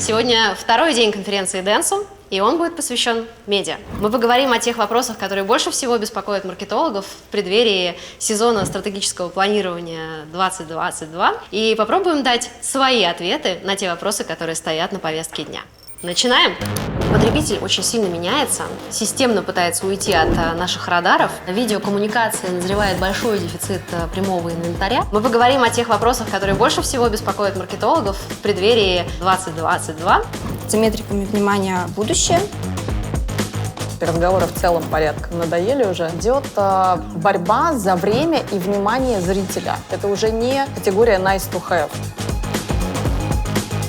Сегодня второй день конференции Dentsu, и он будет посвящен медиа. Мы поговорим о тех вопросах, которые больше всего беспокоят маркетологов в преддверии сезона стратегического планирования 2022, и попробуем дать свои ответы на те вопросы, которые стоят на повестке дня. Начинаем! Потребитель очень сильно меняется, системно пытается уйти от наших радаров. Видеокоммуникация назревает большой дефицит прямого инвентаря. Мы поговорим о тех вопросах, которые больше всего беспокоят маркетологов в преддверии 2022. За метриками внимания будущее. Разговоры в целом порядком надоели уже. Идет борьба за время и внимание зрителя. Это уже не категория nice to have.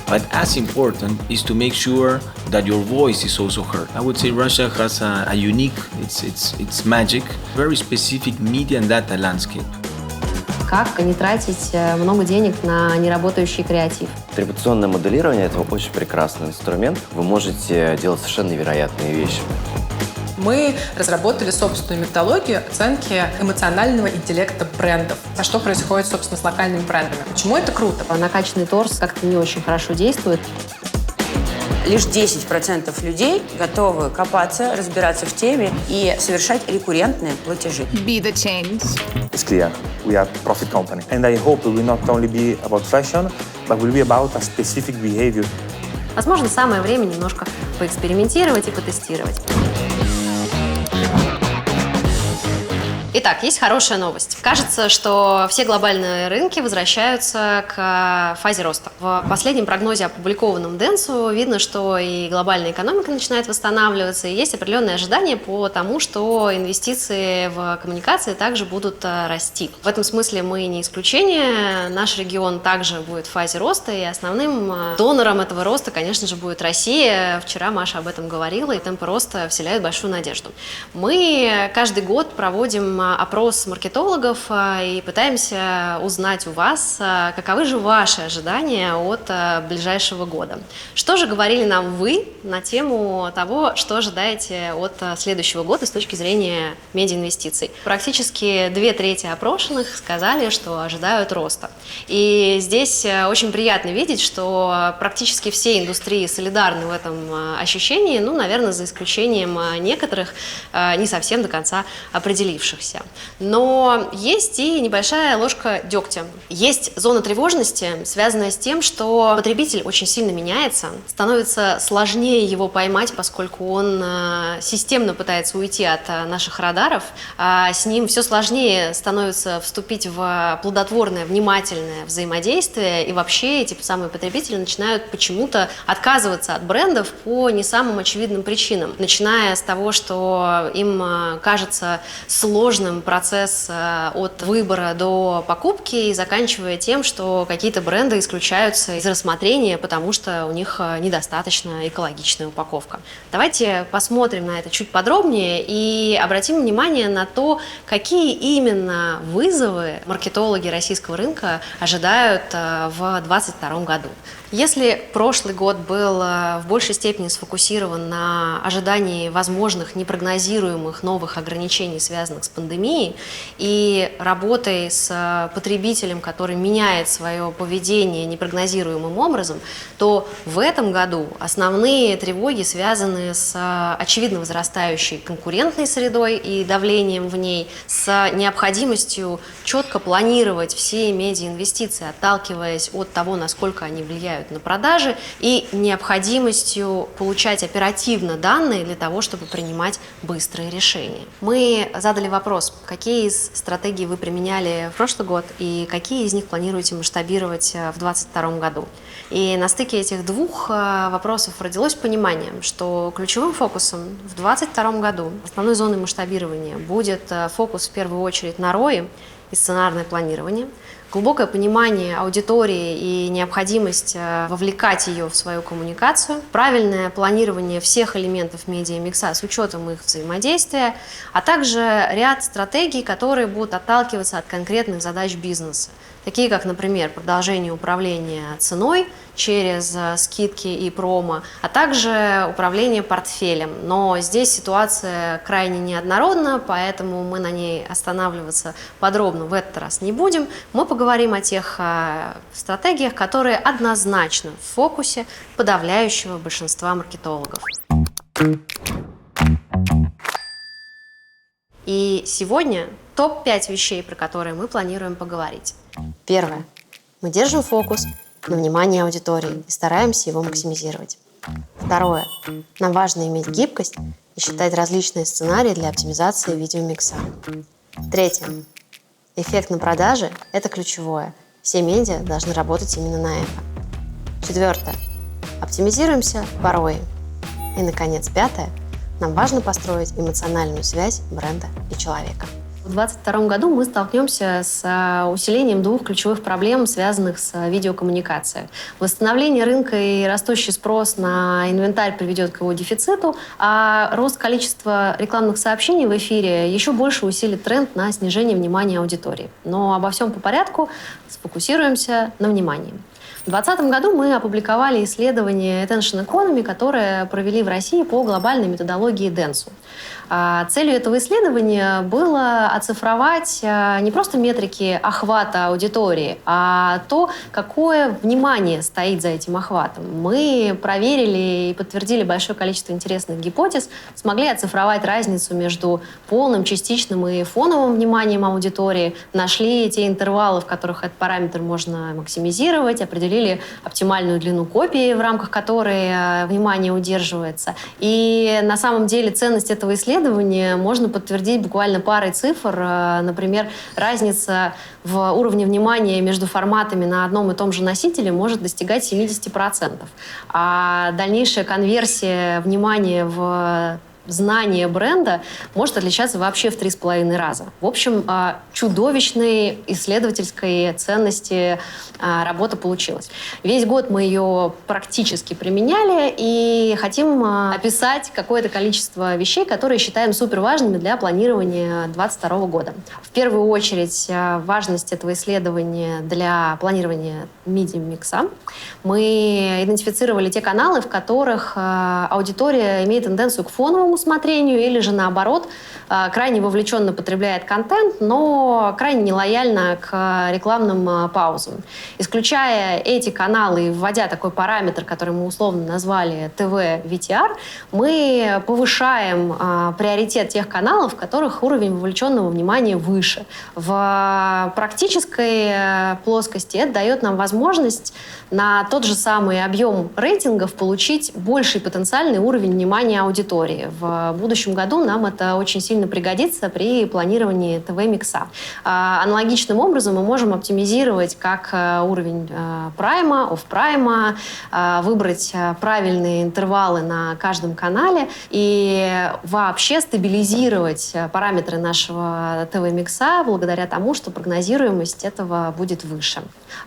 But as important is to make sure that your voice is also heard. I would say Russia has a unique, it's magic, very specific media and data landscape. Как не тратить много денег на неработающий креатив? Атрибуционное моделирование – это очень прекрасный инструмент. Вы можете делать совершенно невероятные вещи. Мы разработали собственную методологию оценки эмоционального интеллекта брендов. А что происходит, собственно, с локальными брендами? Почему это круто? Накачанный торс как-то не очень хорошо действует. Лишь 10% людей готовы копаться, разбираться в теме и совершать рекуррентные платежи. Be the change. It's clear we are a profit company, and I hope it will not only be about fashion, but will be about a specific behavior. Возможно, самое время немножко поэкспериментировать и потестировать. Итак, есть хорошая новость. Кажется, что все глобальные рынки возвращаются к фазе роста. В последнем прогнозе, опубликованном Dentsu, видно, что и глобальная экономика начинает восстанавливаться, и есть определенные ожидания по тому, что инвестиции в коммуникации также будут расти. В этом смысле мы не исключение. Наш регион также будет в фазе роста, и основным донором этого роста, конечно же, будет Россия. Вчера Маша об этом говорила, и темпы роста вселяют большую надежду. Мы каждый год проводим опрос маркетологов и пытаемся узнать у вас, каковы же ваши ожидания от ближайшего года. Что же говорили нам вы на тему того, что ожидаете от следующего года с точки зрения медиаинвестиций? Практически 2/3 опрошенных сказали, что ожидают роста. И здесь очень приятно видеть, что практически все индустрии солидарны в этом ощущении, ну, наверное, за исключением некоторых, не совсем до конца определившихся. Но есть и небольшая ложка дегтя. Есть зона тревожности, связанная с тем, что потребитель очень сильно меняется, становится сложнее его поймать, поскольку он системно пытается уйти от наших радаров, а с ним все сложнее становится вступить в плодотворное, внимательное взаимодействие, и вообще эти самые потребители начинают почему-то отказываться от брендов по не самым очевидным причинам, начиная с того, что им кажется сложным процесс от выбора до покупки и заканчивая тем, что какие-то бренды исключаются из рассмотрения, потому что у них недостаточно экологичная упаковка. Давайте посмотрим на это чуть подробнее и обратим внимание на то, какие именно вызовы маркетологи российского рынка ожидают в 2022 году. Если прошлый год был в большей степени сфокусирован на ожидании возможных непрогнозируемых новых ограничений, связанных с пандемией, и работой с потребителем, который меняет свое поведение непрогнозируемым образом, то в этом году основные тревоги связаны с очевидно возрастающей конкурентной средой и давлением в ней, с необходимостью четко планировать все медиаинвестиции, отталкиваясь от того, насколько они влияют на продажи, и необходимостью получать оперативно данные для того, чтобы принимать быстрые решения. Мы задали вопрос, какие из стратегий вы применяли в прошлый год и какие из них планируете масштабировать в 2022 году. И на стыке этих двух вопросов родилось понимание, что ключевым фокусом в 2022 году, основной зоной масштабирования, будет фокус в первую очередь на ROI и сценарное планирование, глубокое понимание аудитории и необходимость вовлекать ее в свою коммуникацию, правильное планирование всех элементов медиамикса с учетом их взаимодействия, а также ряд стратегий, которые будут отталкиваться от конкретных задач бизнеса. такие как, например, продолжение управления ценой через скидки и промо, а также управление портфелем. Но здесь ситуация крайне неоднородна, поэтому мы на ней останавливаться подробно в этот раз не будем. Мы поговорим о тех стратегиях, которые однозначно в фокусе подавляющего большинства маркетологов. И сегодня топ-5 вещей, про которые мы планируем поговорить. Первое. Мы держим фокус на внимание аудитории и стараемся его максимизировать. Второе. Нам важно иметь гибкость и считать различные сценарии для оптимизации видеомикса. Третье. Эффект на продаже – это ключевое. Все медиа должны работать именно на это. Четвертое. Оптимизируемся по ROI. И, наконец, пятое. Нам важно построить эмоциональную связь бренда и человека. В 2022 году мы столкнемся с усилением двух ключевых проблем, связанных с видеокоммуникацией. Восстановление рынка и растущий спрос на инвентарь приведет к его дефициту, а рост количества рекламных сообщений в эфире еще больше усилит тренд на снижение внимания аудитории. Но обо всем по порядку, сфокусируемся на внимании. В 2020 году мы опубликовали исследование Attention Economy, которое провели в России по глобальной методологии Dentsu. Целью этого исследования было оцифровать не просто метрики охвата аудитории, а то, какое внимание стоит за этим охватом. Мы проверили и подтвердили большое количество интересных гипотез, смогли оцифровать разницу между полным, частичным и фоновым вниманием аудитории, нашли те интервалы, в которых этот параметр можно максимизировать, определили оптимальную длину копии, в рамках которой внимание удерживается. И на самом деле ценность этого исследования можно подтвердить буквально парой цифр. Например, разница в уровне внимания между форматами на одном и том же носителе может достигать 70%. А дальнейшая конверсия внимания в знание бренда может отличаться вообще в 3,5 раза. В общем, чудовищной исследовательской ценности работа получилась. Весь год мы ее практически применяли и хотим описать какое-то количество вещей, которые считаем суперважными для планирования 2022 года. В первую очередь, важность этого исследования для планирования медиамикса. Мы идентифицировали те каналы, в которых аудитория имеет тенденцию к фоновому смотрению или же наоборот крайне вовлеченно потребляет контент, но крайне нелояльно к рекламным паузам. Исключая эти каналы и вводя такой параметр, который мы условно назвали ТВ-VTR, мы повышаем приоритет тех каналов, в которых уровень вовлеченного внимания выше. В практической плоскости это дает нам возможность на тот же самый объем рейтингов получить больший потенциальный уровень внимания аудитории. В будущем году нам это очень сильно пригодится при планировании ТВ-микса. Аналогичным образом мы можем оптимизировать как уровень прайма, офф-прайма, выбрать правильные интервалы на каждом канале и вообще стабилизировать параметры нашего ТВ-микса благодаря тому, что прогнозируемость этого будет выше.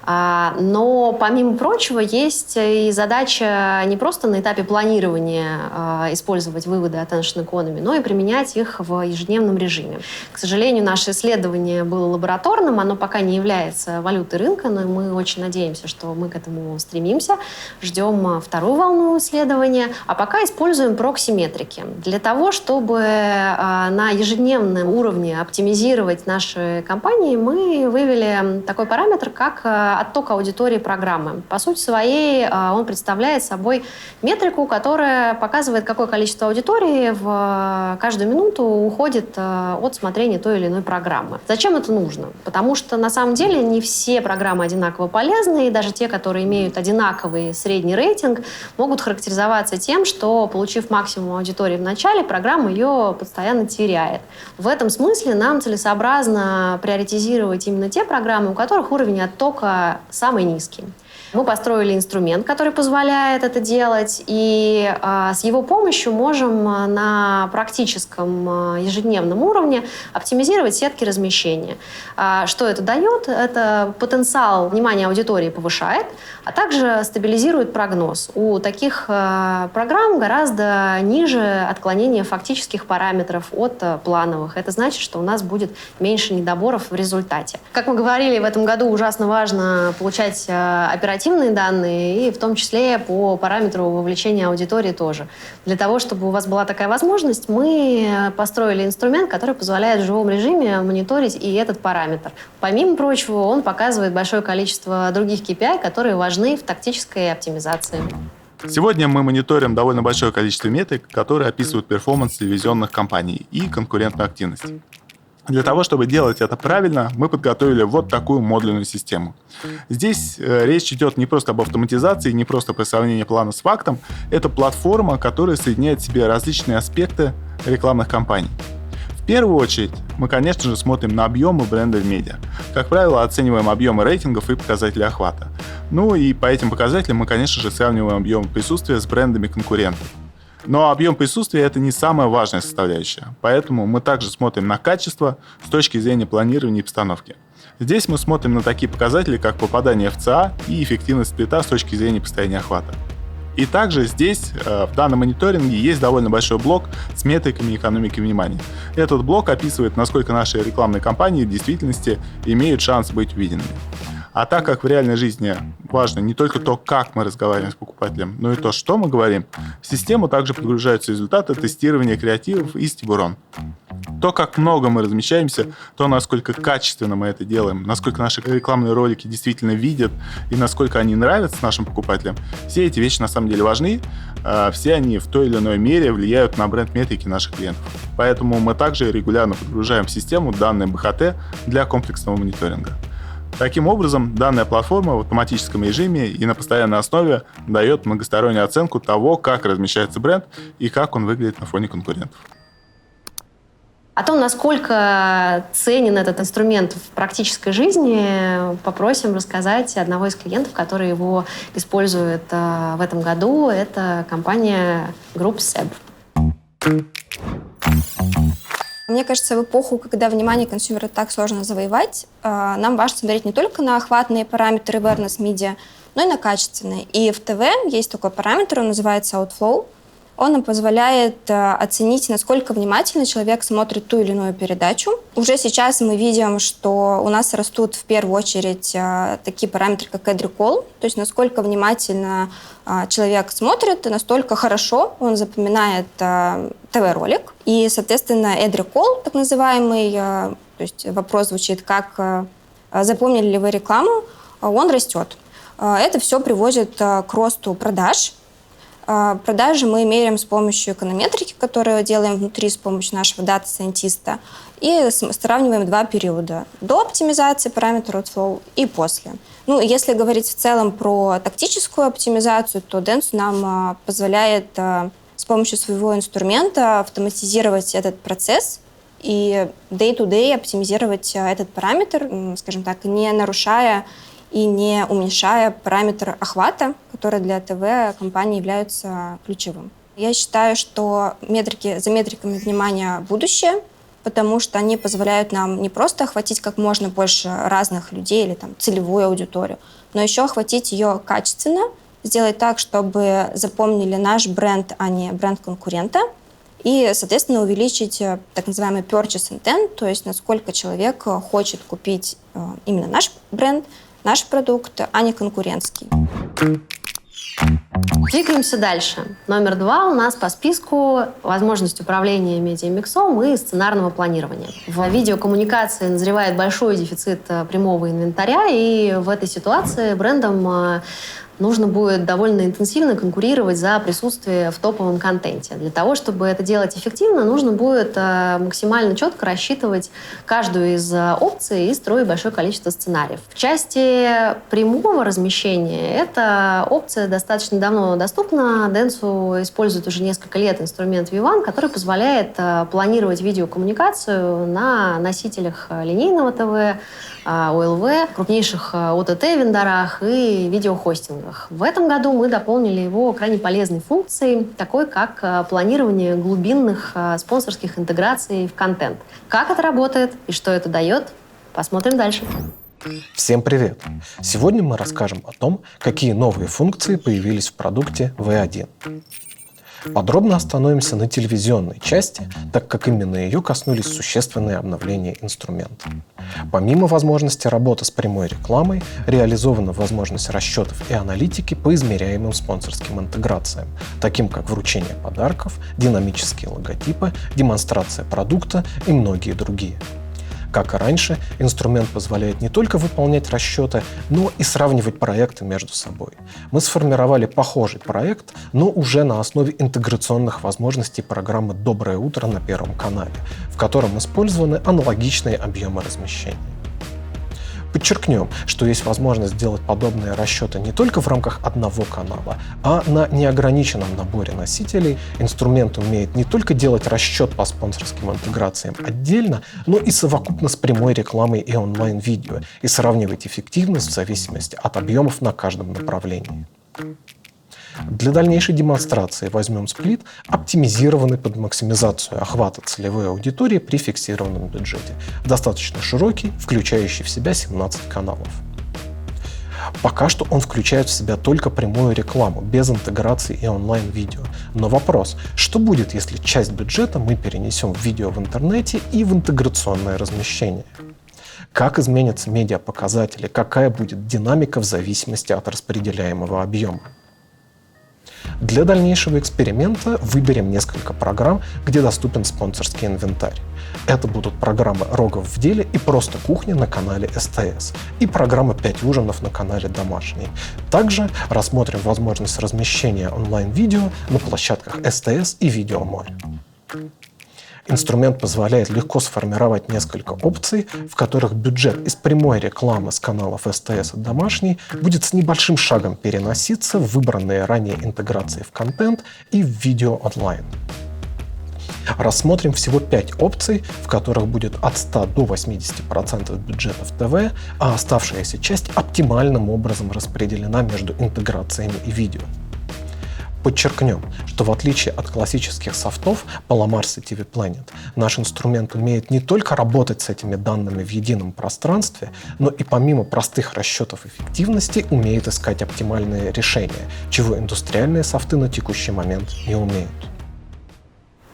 Но помимо прочего есть и задача не просто на этапе планирования использовать выводы Attention Economy, но и применять их в ежедневном режиме. К сожалению, наше исследование было лабораторным, оно пока не является валютой рынка, но мы очень надеемся, что мы к этому стремимся. Ждем вторую волну исследования, а пока используем прокси-метрики. Для того, чтобы на ежедневном уровне оптимизировать наши кампании, мы вывели такой параметр, как отток аудитории программы. По сути своей он представляет собой метрику, которая показывает, какое количество аудитории в каждую минуту уходит от смотрения той или иной программы. Зачем это нужно? Потому что на самом деле не все программы одинаково полезны, и даже те, которые имеют одинаковый средний рейтинг, могут характеризоваться тем, что, получив максимум аудитории в начале, программа ее постоянно теряет. В этом смысле нам целесообразно приоритизировать именно те программы, у которых уровень оттока самый низкий. Мы построили инструмент, который позволяет это делать, и с его помощью можем на практическом ежедневном уровне оптимизировать сетки размещения. Что это дает? Это потенциал внимания аудитории повышает, а также стабилизирует прогноз. У таких программ гораздо ниже отклонение фактических параметров от плановых. Это значит, что у нас будет меньше недоборов в результате. Как мы говорили, в этом году ужасно важно получать оперативные данные, и в том числе по параметру вовлечения аудитории тоже. Для того, чтобы у вас была такая возможность, мы построили инструмент, который позволяет в живом режиме мониторить и этот параметр. Помимо прочего, он показывает большое количество других KPI, которые важны в тактической оптимизации. Сегодня мы мониторим довольно большое количество метрик, которые описывают перформанс телевизионных компаний и конкурентную активность. Для того, чтобы делать это правильно, мы подготовили вот такую модульную систему. Здесь речь идет не просто об автоматизации, не просто про сравнение плана с фактом. Это платформа, которая соединяет в себе различные аспекты рекламных кампаний. В первую очередь, мы, конечно же, смотрим на объемы бренда в медиа. Как правило, оцениваем объемы рейтингов и показатели охвата. Ну и по этим показателям мы, конечно же, сравниваем объем присутствия с брендами конкурентов. Но объем присутствия – это не самая важная составляющая, поэтому мы также смотрим на качество с точки зрения планирования и постановки. Здесь мы смотрим на такие показатели, как попадание в ЦА и эффективность сплита с точки зрения построения охвата. И также здесь, в данном мониторинге, есть довольно большой блок с метриками экономики внимания. Этот блок описывает, насколько наши рекламные кампании в действительности имеют шанс быть увиденными. А так как в реальной жизни важно не только то, как мы разговариваем с покупателем, но и то, что мы говорим, в систему также подгружаются результаты тестирования креативов и стибурон. То, как много мы размещаемся, то, насколько качественно мы это делаем, насколько наши рекламные ролики действительно видят и насколько они нравятся нашим покупателям, все эти вещи на самом деле важны, все они в той или иной мере влияют на бренд-метрики наших клиентов. Поэтому мы также регулярно подгружаем в систему данные БХТ для комплексного мониторинга. Таким образом, данная платформа в автоматическом режиме и на постоянной основе дает многостороннюю оценку того, как размещается бренд и как он выглядит на фоне конкурентов. О том, насколько ценен этот инструмент в практической жизни, попросим рассказать одного из клиентов, который его использует в этом году. Это компания Group SEB. Мне кажется, в эпоху, когда внимание консюмера так сложно завоевать, нам важно смотреть не только на охватные параметры awareness media, но и на качественные. И в ТВ есть такой параметр, он называется Outflow. Он нам позволяет оценить, насколько внимательно человек смотрит ту или иную передачу. Уже сейчас мы видим, что у нас растут в первую очередь такие параметры, как Ad Recall, то есть насколько внимательно человек смотрит, настолько хорошо он запоминает ТВ-ролик. И, соответственно, Ad Recall, так называемый, то есть вопрос звучит, как запомнили ли вы рекламу, он растет. Это все приводит к росту продаж. Продажи мы меряем с помощью эконометрики, которую делаем внутри с помощью нашего дата-сайентиста, и сравниваем два периода. До оптимизации параметра Outflow и после. Ну, если говорить в целом про тактическую оптимизацию, то Dentsu нам позволяет с помощью своего инструмента автоматизировать этот процесс и day-to-day оптимизировать этот параметр, скажем так, не нарушая и не уменьшая параметр охвата, который для ТВ-компании является ключевым. Я считаю, что за метриками внимания будущее, потому что они позволяют нам не просто охватить как можно больше разных людей или там, целевую аудиторию, но еще охватить ее качественно, сделать так, чтобы запомнили наш бренд, а не бренд конкурента, и, соответственно, увеличить так называемый purchase intent, то есть насколько человек хочет купить именно наш бренд, наш продукт, а не конкурентский. Двигаемся дальше. Номер 2 у нас по списку возможность управления медиамиксом и сценарного планирования. В видеокоммуникации назревает большой дефицит прямого инвентаря, и в этой ситуации брендам нужно будет довольно интенсивно конкурировать за присутствие в топовом контенте. Для того, чтобы это делать эффективно, нужно будет максимально четко рассчитывать каждую из опций и строить большое количество сценариев. В части прямого размещения эта опция достаточно давно доступна. Dentsu использует уже несколько лет инструмент V1, который позволяет планировать видеокоммуникацию на носителях линейного ТВ, ОЛВ, крупнейших ОТТ-вендорах и видеохостингах. В этом году мы дополнили его крайне полезной функцией, такой как планирование глубинных спонсорских интеграций в контент. Как это работает и что это дает, посмотрим дальше. Всем привет! Сегодня мы расскажем о том, какие новые функции появились в продукте V1. Подробно остановимся на телевизионной части, так как именно ее коснулись существенные обновления инструмента. Помимо возможности работы с прямой рекламой, реализована возможность расчетов и аналитики по измеряемым спонсорским интеграциям, таким как вручение подарков, динамические логотипы, демонстрация продукта и многие другие. Как и раньше, инструмент позволяет не только выполнять расчеты, но и сравнивать проекты между собой. Мы сформировали похожий проект, но уже на основе интеграционных возможностей программы «Доброе утро» на Первом канале, в котором использованы аналогичные объемы размещения. Подчеркнем, что есть возможность делать подобные расчеты не только в рамках одного канала, а на неограниченном наборе носителей. Инструмент умеет не только делать расчет по спонсорским интеграциям отдельно, но и совокупно с прямой рекламой и онлайн-видео, и сравнивать эффективность в зависимости от объемов на каждом направлении. Для дальнейшей демонстрации возьмем сплит, оптимизированный под максимизацию охвата целевой аудитории при фиксированном бюджете. Достаточно широкий, включающий в себя 17 каналов. Пока что он включает в себя только прямую рекламу, без интеграции и онлайн-видео. Но вопрос, что будет, если часть бюджета мы перенесем в видео в интернете и в интеграционное размещение? Как изменятся медиапоказатели, какая будет динамика в зависимости от распределяемого объема? Для дальнейшего эксперимента выберем несколько программ, где доступен спонсорский инвентарь. Это будут программы «Рогов в деле» и «Просто кухня» на канале СТС и программа «5 ужинов» на канале «Домашний». Также рассмотрим возможность размещения онлайн-видео на площадках СТС и «Видеоморе». Инструмент позволяет легко сформировать несколько опций, в которых бюджет из прямой рекламы с каналов СТС и «Домашний» будет с небольшим шагом переноситься в выбранные ранее интеграции в контент и в видео онлайн. Рассмотрим всего 5 опций, в которых будет от 100 до 80% бюджета в ТВ, а оставшаяся часть оптимальным образом распределена между интеграциями и видео. Подчеркнем, что в отличие от классических софтов Palomar's и TV Planet, наш инструмент умеет не только работать с этими данными в едином пространстве, но и помимо простых расчетов эффективности умеет искать оптимальные решения, чего индустриальные софты на текущий момент не умеют.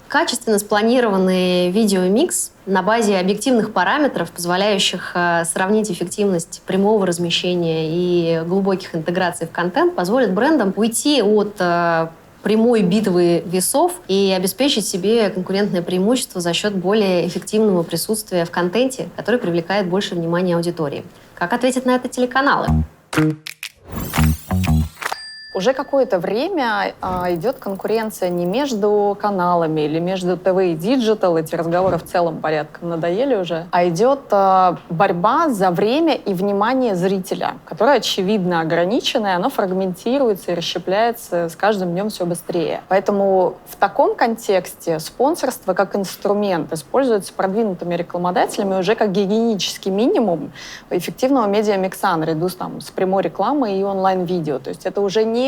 Качественно спланированный видеомикс на базе объективных параметров, позволяющих сравнить эффективность прямого размещения и глубоких интеграций в контент, позволит брендам уйти от прямой битвы весов и обеспечить себе конкурентное преимущество за счет более эффективного присутствия в контенте, который привлекает больше внимания аудитории. Как ответят на это телеканалы? Уже какое-то время идет конкуренция не между каналами или между ТВ и диджитал, эти разговоры в целом порядком надоели уже, а идет борьба за время и внимание зрителя, которое очевидно ограниченное, оно фрагментируется и расщепляется с каждым днем все быстрее. Поэтому в таком контексте спонсорство как инструмент используется продвинутыми рекламодателями уже как гигиенический минимум эффективного медиамикса наряду с прямой рекламой и онлайн-видео. То есть это уже не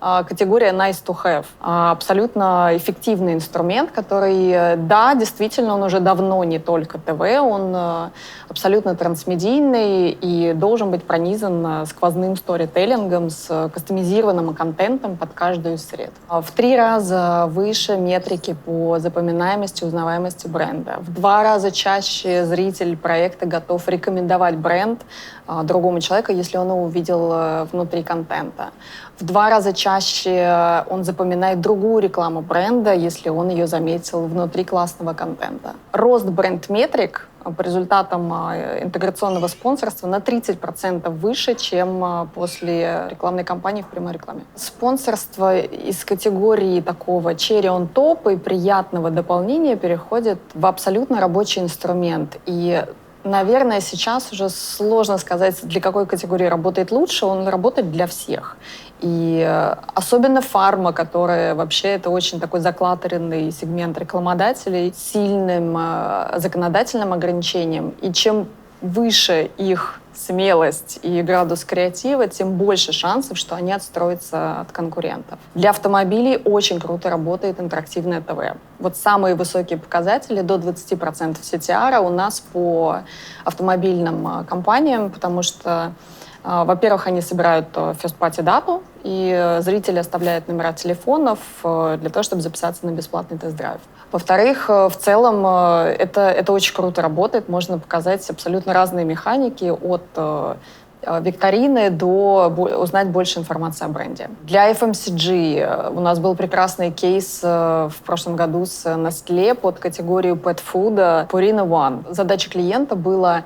категория nice to have, а абсолютно эффективный инструмент, который, да, действительно, он уже давно не только ТВ, он абсолютно трансмедийный и должен быть пронизан сквозным сторителлингом, с кастомизированным контентом под каждую из сред. В 3 раза выше метрики по запоминаемости и узнаваемости бренда. В 2 раза чаще зритель проекта готов рекомендовать бренд другому человеку, если он его увидел внутри контента. В 2 раза чаще он запоминает другую рекламу бренда, если он ее заметил внутри классного контента. Рост бренд-метрик по результатам интеграционного спонсорства на 30% выше, чем после рекламной кампании в прямой рекламе. Спонсорство из категории такого cherry on top и приятного дополнения переходит в абсолютно рабочий инструмент. И наверное, сейчас уже сложно сказать, для какой категории работает лучше. Он работает для всех. И особенно фарма, которая вообще это очень такой заклатеренный сегмент рекламодателей с сильным законодательным ограничением. И чем выше их смелость и градус креатива, тем больше шансов, что они отстроятся от конкурентов. Для автомобилей очень круто работает интерактивное ТВ. Вот самые высокие показатели, до 20% CTR у нас по автомобильным компаниям, потому что, во-первых, они собирают first-party дату, и зрители оставляют номера телефонов для того, чтобы записаться на бесплатный тест-драйв. Во-вторых, в целом это очень круто работает. Можно показать абсолютно разные механики от викторины до узнать больше информации о бренде. Для FMCG у нас был прекрасный кейс в прошлом году с Nestlé под категорию Pet Food Purina One. Задача клиента была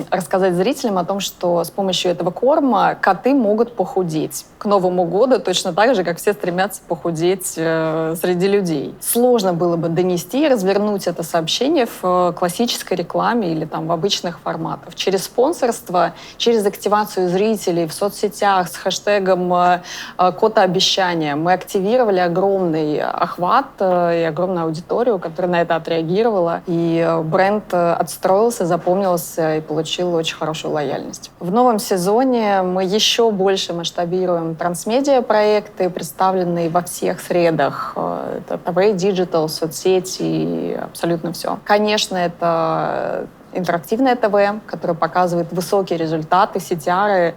рассказать зрителям о том, что с помощью этого корма коты могут похудеть к Новому году, точно так же, как все стремятся похудеть среди людей. Сложно было бы донести и развернуть это сообщение в классической рекламе или там в обычных форматах. Через спонсорство, через активацию зрителей в соцсетях с хэштегом «Котообещание» мы активировали огромный охват и огромную аудиторию, которая на это отреагировала. И бренд отстроился, запомнился и получил очень хорошую лояльность. В новом сезоне мы еще больше масштабируем трансмедиа-проекты, представленные во всех средах. Это ТВ, диджитал, соцсети и абсолютно все. Конечно, это интерактивное ТВ, которое показывает высокие результаты, CTR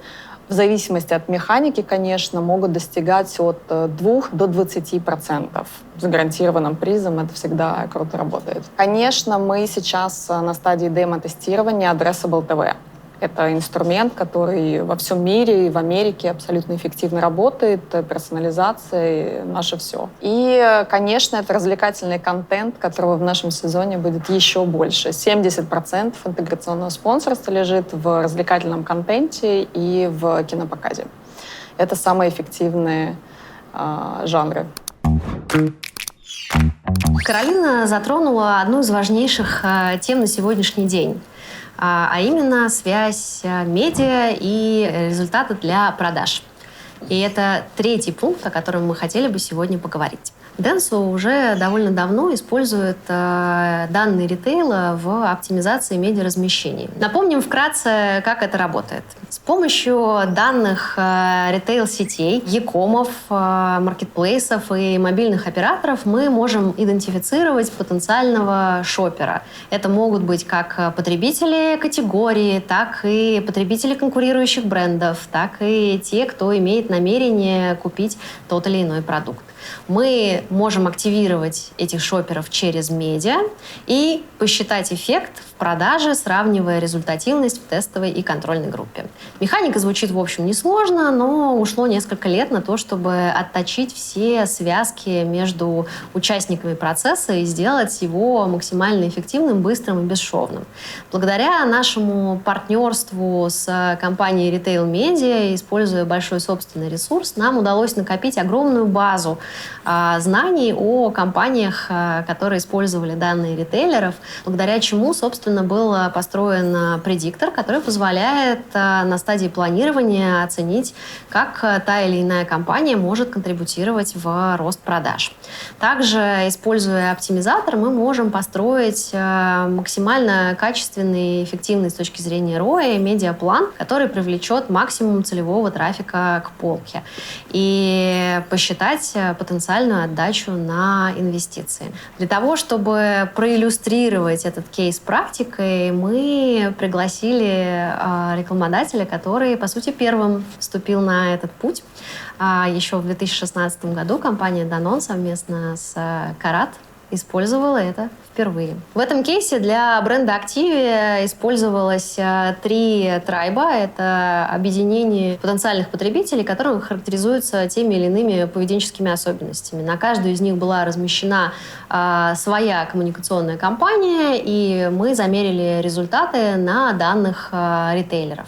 в зависимости от механики, конечно, могут достигать от 2 до 20%. С гарантированным призом это всегда круто работает. Конечно, мы сейчас на стадии демо-тестирования Addressable TV. Это инструмент, который во всем мире и в Америке абсолютно эффективно работает, персонализация — наше все. И, конечно, это развлекательный контент, которого в нашем сезоне будет еще больше. 70% интеграционного спонсорства лежит в развлекательном контенте и в кинопоказе. Это самые эффективные жанры. Каролина затронула одну из важнейших тем на сегодняшний день, а именно связь медиа и результаты для продаж. И это 3-й пункт, о котором мы хотели бы сегодня поговорить. Dentsu уже довольно давно использует данные ритейла в оптимизации медиаразмещений. Напомним вкратце, как это работает. С помощью данных ритейл-сетей, e-комов, маркетплейсов и мобильных операторов мы можем идентифицировать потенциального шопера. Это могут быть как потребители категории, так и потребители конкурирующих брендов, так и те, кто имеет намерение купить тот или иной продукт. Мы можем активировать этих шоперов через медиа и посчитать эффект в продаже, сравнивая результативность в тестовой и контрольной группе. Механика звучит, в общем, несложно, но ушло несколько лет на то, чтобы отточить все связки между участниками процесса и сделать его максимально эффективным, быстрым и бесшовным. Благодаря нашему партнерству с компанией Retail Media, используя большой собственный ресурс, нам удалось накопить огромную базу знаний о компаниях, которые использовали данные ритейлеров, благодаря чему, собственно, был построен предиктор, который позволяет на стадии планирования оценить, как та или иная компания может контрибутировать в рост продаж. Также, используя оптимизатор, мы можем построить максимально качественный и эффективный с точки зрения ROI медиаплан, который привлечет максимум целевого трафика к полке, и посчитать потенциальную отдачу на инвестиции. Для того, чтобы проиллюстрировать этот кейс практикой, мы пригласили рекламодателя, который, по сути, первым вступил на этот путь. Еще в 2016 году компания Danone совместно с Karat использовала это впервые. В этом кейсе для бренда Activia использовалось 3 трайба. Это объединение потенциальных потребителей, которые характеризуются теми или иными поведенческими особенностями. На каждую из них была размещена своя коммуникационная кампания, и мы замерили результаты на данных ритейлеров.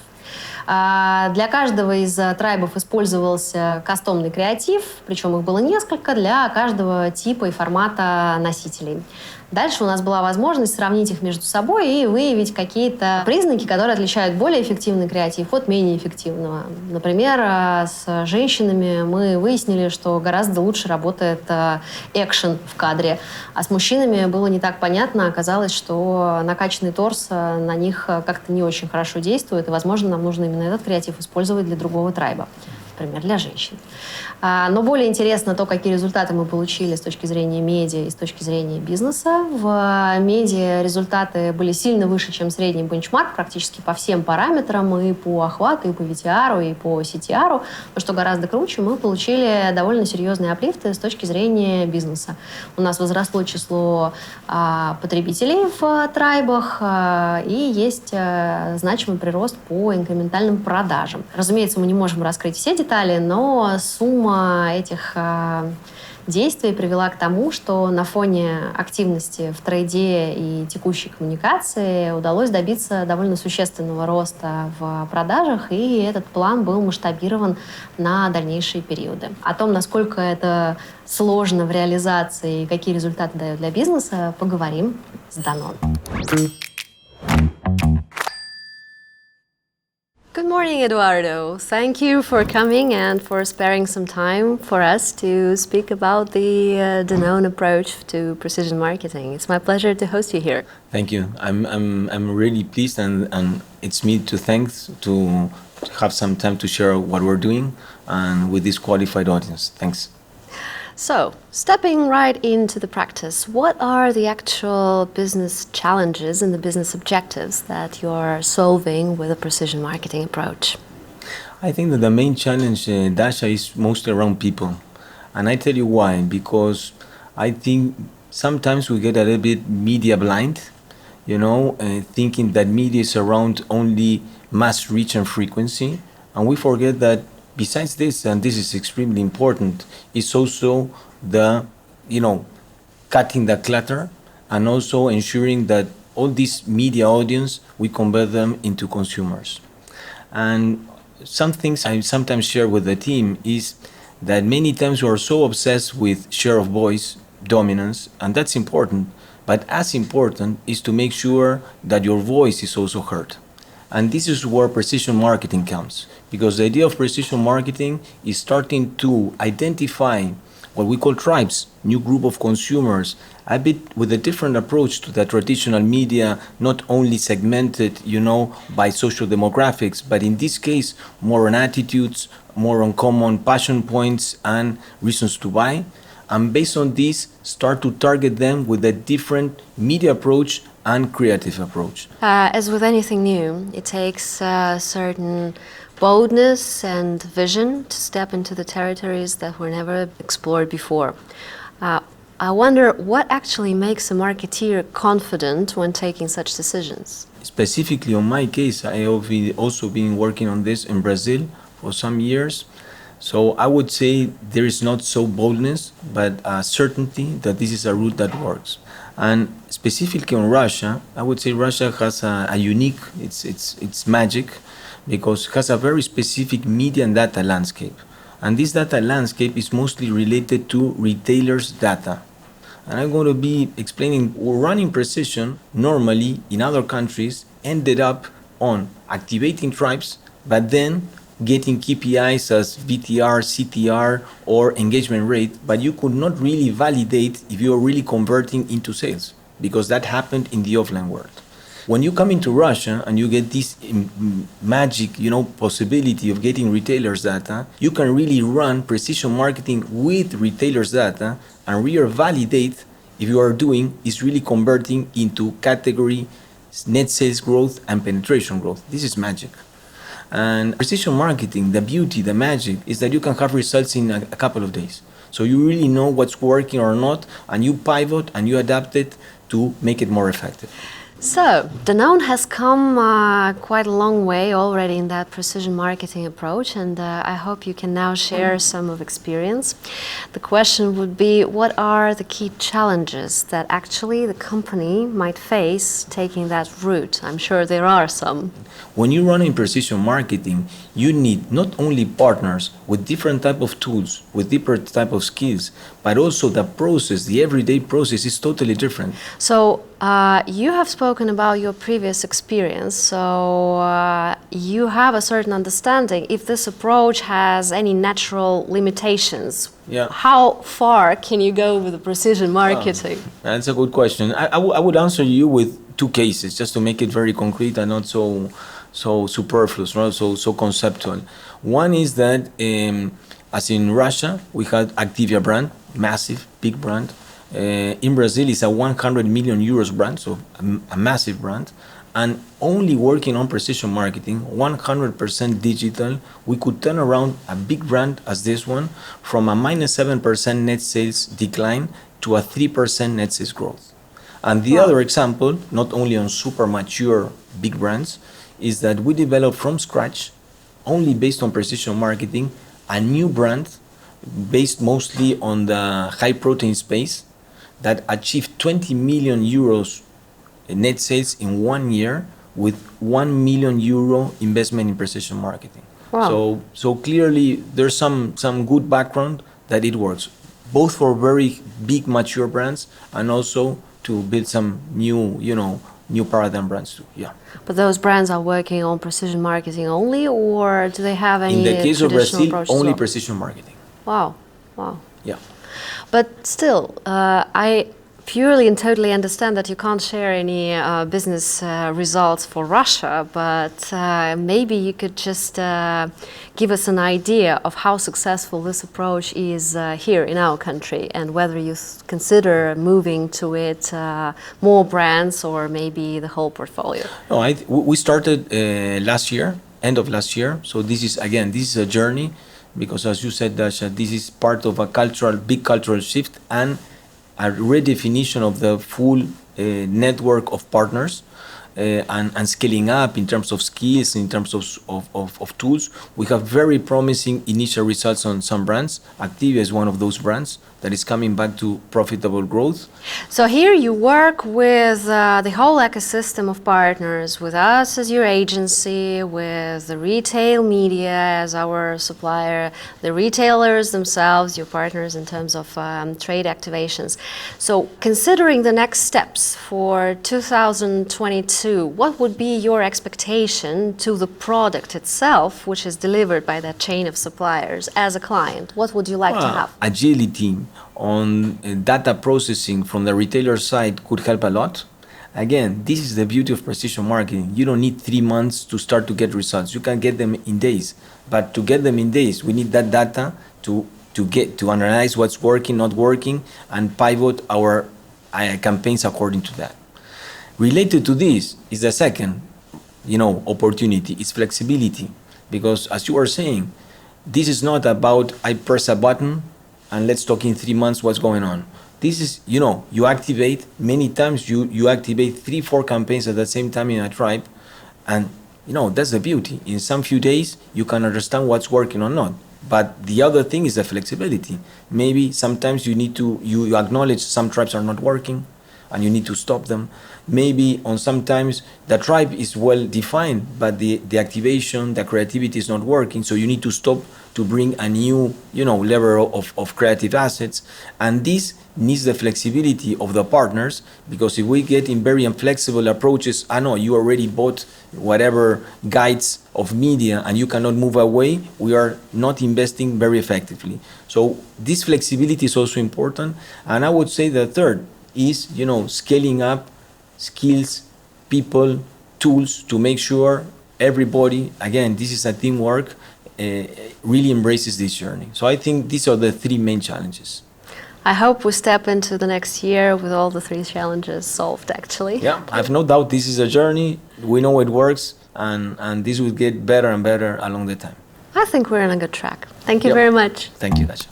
Для каждого из трайбов использовался кастомный креатив, причем их было несколько для каждого типа и формата носителей. Дальше у нас была возможность сравнить их между собой и выявить какие-то признаки, которые отличают более эффективный креатив от менее эффективного. Например, с женщинами мы выяснили, что гораздо лучше работает экшен в кадре, а с мужчинами было не так понятно. Оказалось, что накачанный торс на них как-то не очень хорошо действует, и, возможно, нам нужно именно этот креатив использовать для другого трайба. Например, для женщин. Но более интересно то, какие результаты мы получили с точки зрения медиа и с точки зрения бизнеса. В медиа результаты были сильно выше, чем средний бенчмарк, практически по всем параметрам, и по охвату, и по VTR, и по CTR. Но что гораздо круче, мы получили довольно серьезные аплифты с точки зрения бизнеса. У нас возросло число потребителей в трайбах, и есть значимый прирост по инкрементальным продажам. Разумеется, мы не можем раскрыть все детали, но сумма этих действий привела к тому, что на фоне активности в трейде и текущей коммуникации удалось добиться довольно существенного роста в продажах, и этот план был масштабирован на дальнейшие периоды. О том, насколько это сложно в реализации и какие результаты дает для бизнеса, поговорим с Danone. Good morning, Eduardo. Thank you for coming and for sparing some time for us to speak about the Danone approach to precision marketing. It's my pleasure to host you here. Thank you. I'm really pleased, and it's me to thank to have some time to share what we're doing and with this qualified audience. Thanks. So, stepping right into the practice, what are the actual business challenges and the business objectives that you're solving with a precision marketing approach? I think that the main challenge, Dasha, is mostly around people. And I tell you why. Because I think sometimes we get a little bit media blind, thinking that media is around only mass reach and frequency. And we forget that besides this, and this is extremely important, is also the, cutting the clutter and also ensuring that all this media audience, we convert them into consumers. And some things I sometimes share with the team is that many times we are so obsessed with share of voice, dominance, and that's important, but as important is to make sure that your voice is also heard. And this is where precision marketing comes, because the idea of precision marketing is starting to identify what we call tribes, new group of consumers, a bit with a different approach to the traditional media, not only segmented, by social demographics, but in this case, more on attitudes, more on common passion points and reasons to buy. And based on this, start to target them with a different media approach and creative approach. As with anything new, it takes a certain boldness and vision to step into the territories that were never explored before. I wonder what actually makes a marketeer confident when taking such decisions? Specifically on my case, I have also been working on this in Brazil for some years. So I would say there is not so boldness, but certainty that this is a route that works. And specifically on Russia, I would say Russia has a unique, it's magic, because it has a very specific media and data landscape. And this data landscape is mostly related to retailers' data. And I'm going to be explaining running precision normally in other countries ended up on activating tribes, but then getting KPIs as VTR, CTR, or engagement rate, but you could not really validate if you are really converting into sales, because that happened in the offline world. When you come into Russia and you get this magic, possibility of getting retailers' data, you can really run precision marketing with retailers' data and really validate if you are doing is really converting into category, net sales growth, and penetration growth. This is magic. And precision marketing, the beauty, the magic, is that you can have results in a couple of days. So you really know what's working or not, and you pivot and you adapt it to make it more effective. So, Danone has come quite a long way already in that precision marketing approach, and I hope you can now share some of experience. The question would be, what are the key challenges that actually the company might face taking that route? I'm sure there are some. When you run in precision marketing, you need not only partners with different type of tools, with different type of skills, but also the process, the everyday process is totally different. So, you have spoken about your previous experience, so you have a certain understanding if this approach has any natural limitations. Yeah. How far can you go with the precision marketing? That's a good question. I would answer you with two cases, just to make it very concrete and not so superfluous, right? so conceptual. One is that, as in Russia, we had Activia brand, massive, big brand. In Brazil, it's a 100 million euros brand, so a massive brand. And only working on precision marketing, 100% digital, we could turn around a big brand as this one from a -7% net sales decline to a 3% net sales growth. And the other example, not only on super mature big brands, is that we developed from scratch, only based on precision marketing, a new brand based mostly on the high protein space that achieved 20 million euros net sales in 1 year with 1 million euro investment in precision marketing. Wow. So clearly there's some good background that it works, both for very big mature brands and also to build some new paradigm brands too. Yeah. But those brands are working on precision marketing only, or do they have any In the case of traditional Brazil, approach as only well? precision marketing. Wow. Yeah. But still, I purely and totally understand that you can't share any business results for Russia, but maybe you could just give us an idea of how successful this approach is here in our country, and whether you consider moving to it more brands or maybe the whole portfolio. No, we started last year, end of last year. So this is a journey, because as you said, Dasha, this is part of a big cultural shift and a redefinition of the full network of partners and scaling up in terms of skills, in terms of tools. We have very promising initial results on some brands. Activia is one of those brands that is coming back to profitable growth. So here you work with the whole ecosystem of partners, with us as your agency, with the retail media as our supplier, the retailers themselves, your partners in terms of trade activations. So considering the next steps for 2022, what would be your expectation to the product itself, which is delivered by that chain of suppliers as a client? What would you like to have? Agility on data processing from the retailer side could help a lot. Again, this is the beauty of precision marketing. You don't need 3 months to start to get results. You can get them in days. But to get them in days, we need that data to analyze what's working, not working, and pivot our campaigns according to that. Related to this is the second, opportunity. It's flexibility, because as you are saying, this is not about I press a button and let's talk in 3 months what's going on. This is, you activate many times. You activate 3-4 campaigns at the same time in a tribe, and that's the beauty. In some few days, you can understand what's working or not. But the other thing is the flexibility. Maybe sometimes you acknowledge some tribes are not working, and you need to stop them. Maybe on sometimes the tribe is well defined, but the activation, the creativity is not working, so you need to stop to bring a new level of creative assets. And this needs the flexibility of the partners, because if we get in very inflexible approaches, you already bought whatever guides of media and you cannot move away, we are not investing very effectively. So this flexibility is also important. And I would say the third is scaling up skills, people, tools, to make sure everybody, again, this is a teamwork, really embraces this journey. So I think these are the 3 main challenges. I hope we step into the next year with all the 3 challenges solved, actually. Yeah, I have no doubt this is a journey. We know it works, and this will get better and better along the time. I think we're on a good track. Thank you very much. Thank you, Dasha.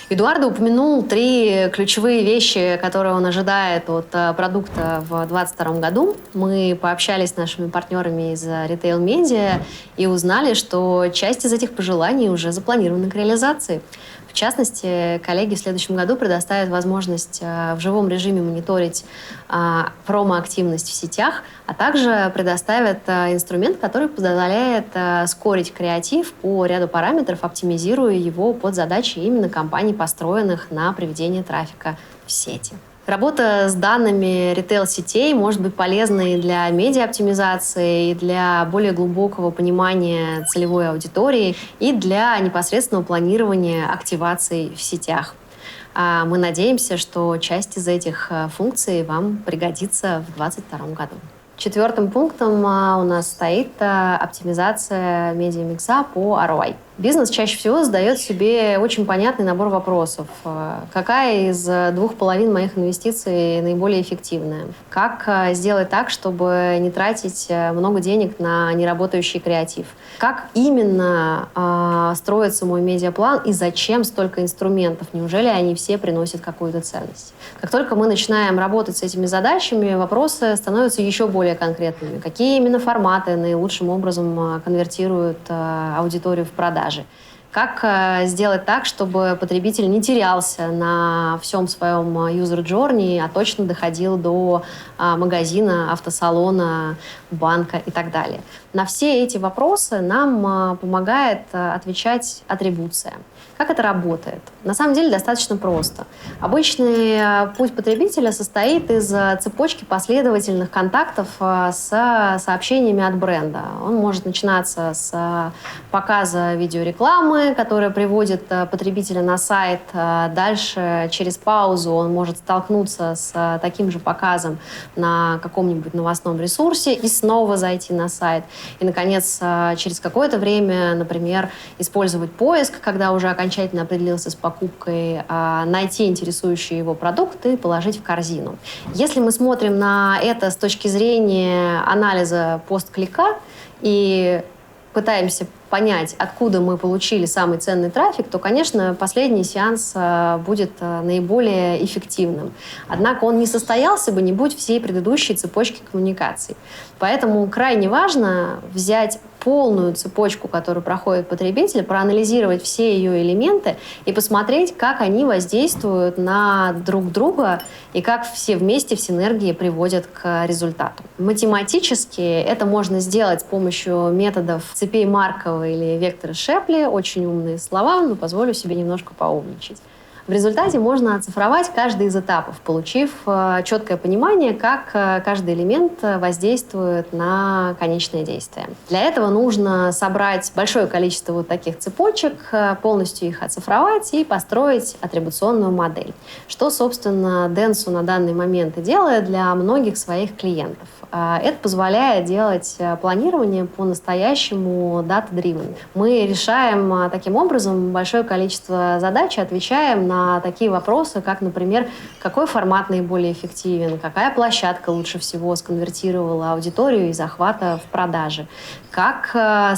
Эдуардо упомянул 3 ключевые вещи, которые он ожидает от продукта в 2022 году. Мы пообщались с нашими партнерами из Retail Media и узнали, что часть из этих пожеланий уже запланирована к реализации. В частности, коллеги в следующем году предоставят возможность в живом режиме мониторить промо-активность в сетях, а также предоставят инструмент, который позволяет скорить креатив по ряду параметров, оптимизируя его под задачи именно компаний, построенных на приведение трафика в сети. Работа с данными ритейл-сетей может быть полезной для медиа-оптимизации, и для более глубокого понимания целевой аудитории, и для непосредственного планирования активаций в сетях. Мы надеемся, что часть из этих функций вам пригодится в 2022 году. 4-м пунктом у нас стоит оптимизация медиамикса по ROI. Бизнес чаще всего задает себе очень понятный набор вопросов. Какая из 2 половин моих инвестиций наиболее эффективная? Как сделать так, чтобы не тратить много денег на неработающий креатив? Как именно строится мой медиаплан и зачем столько инструментов? Неужели они все приносят какую-то ценность? Как только мы начинаем работать с этими задачами, вопросы становятся еще более конкретными. Какие именно форматы наилучшим образом конвертируют аудиторию в продажи? Как сделать так, чтобы потребитель не терялся на всем своем user journey, а точно доходил до магазина, автосалона, банка и так далее? На все эти вопросы нам помогает отвечать атрибуция. Как это работает? На самом деле достаточно просто. Обычный путь потребителя состоит из цепочки последовательных контактов с сообщениями от бренда. Он может начинаться с показа видеорекламы, которая приводит потребителя на сайт. Дальше, через паузу, он может столкнуться с таким же показом на каком-нибудь новостном ресурсе и снова зайти на сайт. И, наконец, через какое-то время, например, использовать поиск, когда уже окончательно определился с покупкой, найти интересующий его продукт и положить в корзину. Если мы смотрим на это с точки зрения анализа постклика и пытаемся понять, откуда мы получили самый ценный трафик, то, конечно, последний сеанс будет наиболее эффективным. Однако он не состоялся бы, не будь всей предыдущей цепочки коммуникаций. Поэтому крайне важно взять полную цепочку, которую проходит потребитель, проанализировать все ее элементы и посмотреть, как они воздействуют на друг друга и как все вместе в синергии приводят к результату. Математически это можно сделать с помощью методов цепей Маркова или вектора Шепли. Очень умные слова, но позволю себе немножко поумничать. В результате можно оцифровать каждый из этапов, получив четкое понимание, как каждый элемент воздействует на конечное действие. Для этого нужно собрать большое количество вот таких цепочек, полностью их оцифровать и построить атрибуционную модель. Что, собственно, Dentsu на данный момент и делает для многих своих клиентов. Это позволяет делать планирование по-настоящему data-driven. Мы решаем таким образом большое количество задач и отвечаем на такие вопросы, как, например, какой формат наиболее эффективен, какая площадка лучше всего сконвертировала аудиторию из захвата в продажи, как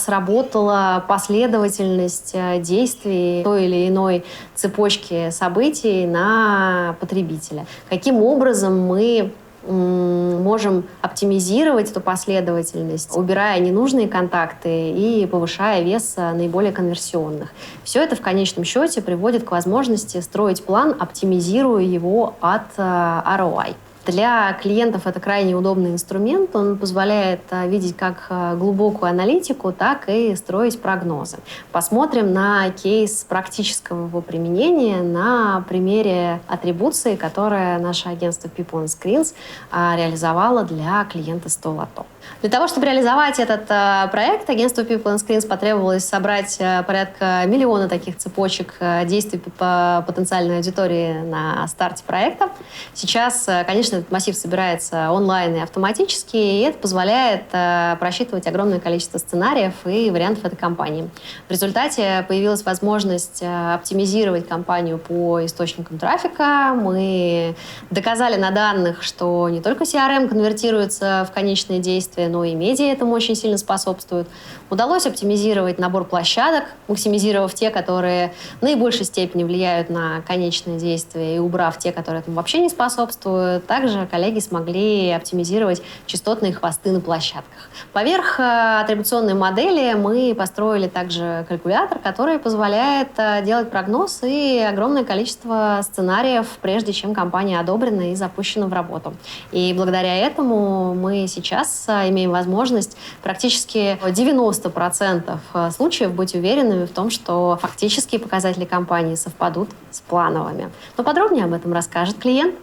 сработала последовательность действий той или иной цепочки событий на потребителя, каким образом мы можем оптимизировать эту последовательность, убирая ненужные контакты и повышая вес наиболее конверсионных. Все это в конечном счете приводит к возможности строить план, оптимизируя его от ROI. Для клиентов это крайне удобный инструмент. Он позволяет видеть как глубокую аналитику, так и строить прогнозы. Посмотрим на кейс практического его применения на примере атрибуции, которое наше агентство People and Screens реализовало для клиента 100 Лото. Для того, чтобы реализовать этот проект, агентству People and Screens потребовалось собрать порядка 1 миллиона таких цепочек действий по потенциальной аудитории на старте проекта. Сейчас, конечно, этот массив собирается онлайн и автоматически, и это позволяет просчитывать огромное количество сценариев и вариантов этой кампании. В результате появилась возможность оптимизировать кампанию по источникам трафика. Мы доказали на данных, что не только CRM конвертируется в конечные действия, взаимодействия, но и медиа этому очень сильно способствуют. Удалось оптимизировать набор площадок, максимизировав те, которые в наибольшей степени влияют на конечное действие, и убрав те, которые этому вообще не способствуют. Также коллеги смогли оптимизировать частотные хвосты на площадках. Поверх атрибуционной модели мы построили также калькулятор, который позволяет делать прогноз и огромное количество сценариев, прежде чем кампания одобрена и запущена в работу. И благодаря этому мы сейчас имеем возможность практически 90% случаев быть уверенными в том, что фактические показатели кампании совпадут с плановыми. Но подробнее об этом расскажет клиент.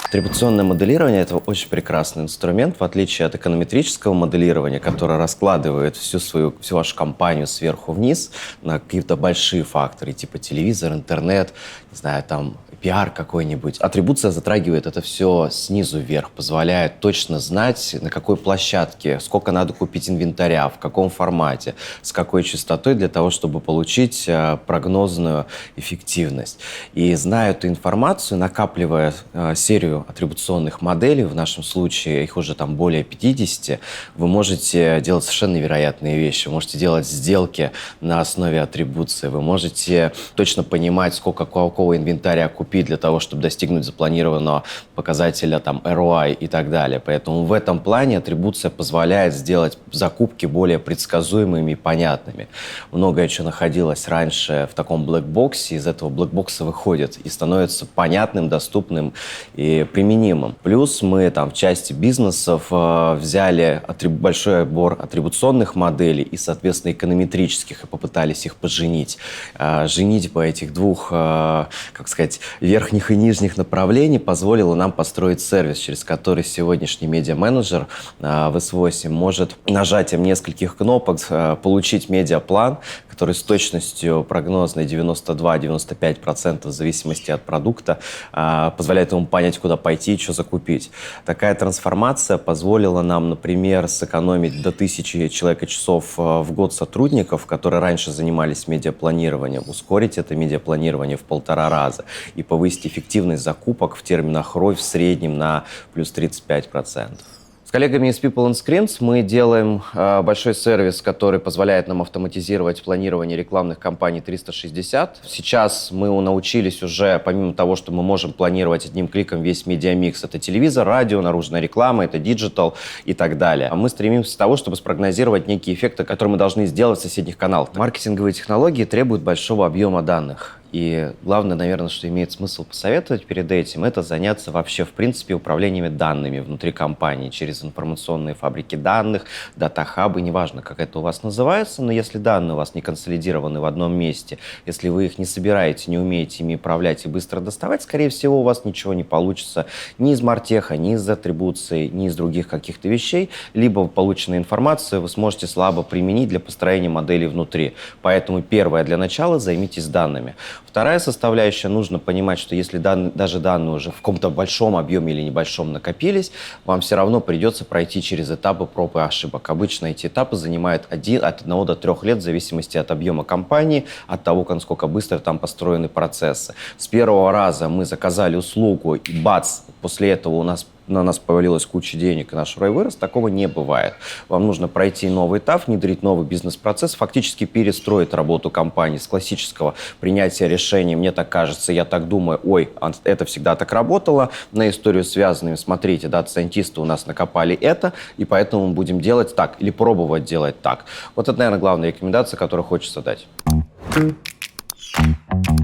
Атрибуционное моделирование – это очень прекрасный инструмент, в отличие от эконометрического моделирования, которое раскладывает всю вашу компанию сверху вниз на какие-то большие факторы, типа телевизор, интернет, не знаю, там, пиар какой-нибудь. Атрибуция затрагивает это все снизу вверх, позволяет точно знать, на какой площадке, сколько надо купить инвентаря, в каком формате, с какой частотой для того, чтобы получить прогнозную эффективность. И зная эту информацию, накапливая серию атрибуционных моделей, в нашем случае их уже там более 50, вы можете делать совершенно невероятные вещи. Вы можете делать сделки на основе атрибуции, вы можете точно понимать, сколько какого инвентаря купить для того, чтобы достигнуть запланированного показателя там, ROI и так далее. Поэтому в этом плане атрибуция позволяет сделать закупки более предсказуемыми и понятными. Многое, что находилось раньше в таком блэкбоксе, из этого блэкбокса выходит и становится понятным, доступным и применимым. Плюс мы там в части бизнесов взяли большой отбор атрибуционных моделей и, соответственно, эконометрических и попытались их поженить. Женитьба этих двух, как сказать, верхних и нижних направлений позволила нам построить сервис, через который сегодняшний медиа-менеджер в S8 может нажатием нескольких кнопок получить медиаплан, который с точностью прогнозной 92-95% в зависимости от продукта позволяет ему понять, куда пойти и что закупить. Такая трансформация позволила нам, например, сэкономить до 1000 человека-часов в год сотрудников, которые раньше занимались медиапланированием, ускорить это медиапланирование в 1,5 раза и повысить эффективность закупок в терминах ROI в среднем на плюс 35%. С коллегами из People and Screens мы делаем большой сервис, который позволяет нам автоматизировать планирование рекламных кампаний 360. Сейчас мы научились уже, помимо того, что мы можем планировать одним кликом весь медиамикс, это телевизор, радио, наружная реклама, это диджитал и так далее. Мы стремимся к тому, чтобы спрогнозировать некие эффекты, которые мы должны сделать в соседних каналах. Маркетинговые технологии требуют большого объема данных. И главное, наверное, что имеет смысл посоветовать перед этим, это заняться вообще, в принципе, управлениями данными внутри компании через информационные фабрики данных, дата-хабы, неважно, как это у вас называется, но если данные у вас не консолидированы в одном месте, если вы их не собираете, не умеете ими управлять и быстро доставать, скорее всего, у вас ничего не получится ни из мартеха, ни из атрибуции, ни из других каких-то вещей, либо полученную информацию вы сможете слабо применить для построения моделей внутри. Поэтому первое, для начала займитесь данными. Вторая составляющая, нужно понимать, что если даже данные уже в каком-то большом объеме или небольшом накопились, вам все равно придется пройти через этапы проб и ошибок. Обычно эти этапы занимают от 1 до 3 лет в зависимости от объема компании, от того, насколько быстро там построены процессы. С первого раза мы заказали услугу, и бац, после этого на нас повалилась куча денег, и наш ROI вырос. Такого не бывает. Вам нужно пройти новый этап, внедрить новый бизнес-процесс, фактически перестроить работу компании с классического принятия решений. Мне так кажется, я так думаю, ой, это всегда так работало. На историю связанными, смотрите, дата-сайентисты у нас накопали это, и поэтому мы будем делать так, или пробовать делать так. Вот это, наверное, главная рекомендация, которую хочется дать.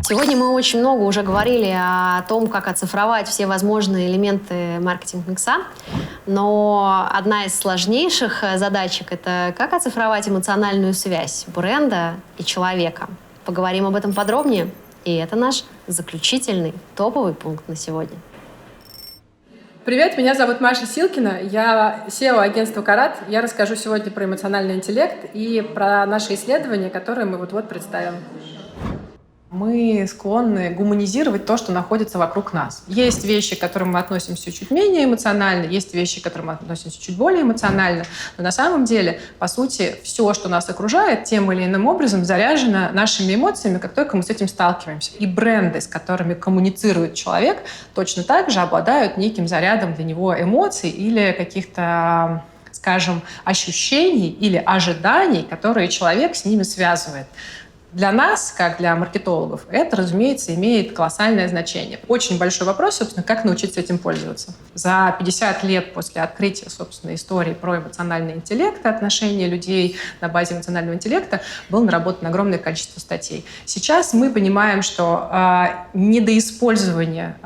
Сегодня мы очень много уже говорили о том, как оцифровать все возможные элементы маркетинг-микса, но одна из сложнейших задачек – это как оцифровать эмоциональную связь бренда и человека. Поговорим об этом подробнее, и это наш заключительный топовый пункт на сегодня. Привет, меня зовут Маша Силкина, я SEO агентства «Карат». Я расскажу сегодня про эмоциональный интеллект и про наши исследования, которые мы вот-вот представим. Мы склонны гуманизировать то, что находится вокруг нас. Есть вещи, к которым мы относимся чуть менее эмоционально, есть вещи, к которым мы относимся чуть более эмоционально. Но на самом деле, по сути, все, что нас окружает, тем или иным образом заряжено нашими эмоциями, как только мы с этим сталкиваемся. И бренды, с которыми коммуницирует человек, точно так же обладают неким зарядом для него эмоций или каких-то, скажем, ощущений или ожиданий, которые человек с ними связывает. Для нас, как для маркетологов, это, разумеется, имеет колоссальное значение. Очень большой вопрос, собственно, как научиться этим пользоваться. За 50 лет после открытия, собственно, истории про эмоциональный интеллект и отношения людей на базе эмоционального интеллекта было наработано огромное количество статей. Сейчас мы понимаем, что недоиспользование